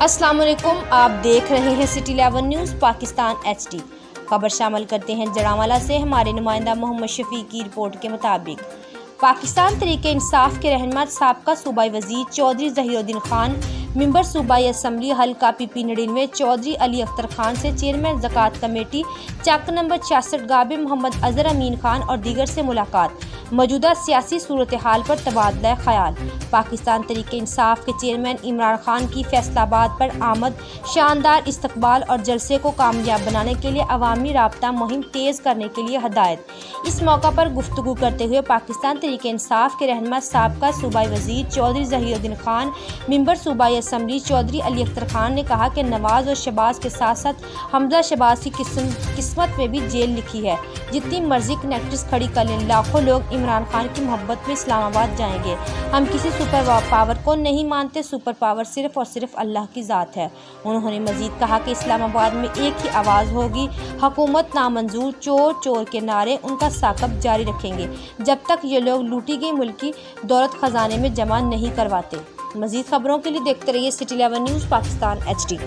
अस्सलाम वालेकुम, आप देख रहे हैं सिटी 11 न्यूज़ पाकिस्तान HD। खबर शामिल करते हैं जड़ांवाला से। हमारे नुमाइंदा मोहम्मद शफीक की रिपोर्ट के मुताबिक पाकिस्तान तहरीक इंसाफ के रहनुमा साबका सूबाई वजीर चौधरी ज़हीरुद्दीन खान मेंबर सूबाई असम्बली हल्का PP 99 चौधरी अली अख्तर खान से चेयरमैन ज़कात कमेटी चक नंबर 66 गाबे मोहम्मद अजहर अमीन खान और दीगर से मुलाकात। मौजूदा सियासी सूरत हाल पर तबादला ख्याल। पाकिस्तान तहरीक इंसाफ के चेयरमैन इमरान खान की फैसलाबाद पर आमद, शानदार इस्तकबाल और जलसे को कामयाब बनाने के लिए अवामी राब्ता मुहिम तेज़ करने के लिए हदायत। इस मौका पर गुफ्तगू करते हुए पाकिस्तान तहरीक इंसाफ के रहनुमा साबका सूबाई वजीर चौधरी ज़हीरुद्दीन खान मेंबर सूबाई असम्बली चौधरी अली अख्तर खान ने कहा कि नवाज और शहबाज के साथ साथ हमजा शहबाज की किस्मत में भी जेल लिखी है। जितनी मर्जी कनेक्टर्स खड़ी कर लें, लाखों लोग इमरान खान की मोहब्बत में इस्लामाबाद जाएंगे। हम किसी सुपर पावर को नहीं मानते, सुपर पावर सिर्फ और सिर्फ अल्लाह की ज़ात है। उन्होंने मजीद कहा कि इस्लामाबाद में एक ही आवाज़ होगी, हुकूमत नामंजूर, चोर चोर के नारे उनका साकब जारी रखेंगे जब तक ये लोग लूटी गई मुल्की दौलत खजाने में जमा नहीं करवाते। मजीद खबरों के लिए देखते रहिए सिटी 11 न्यूज़ पाकिस्तान HD।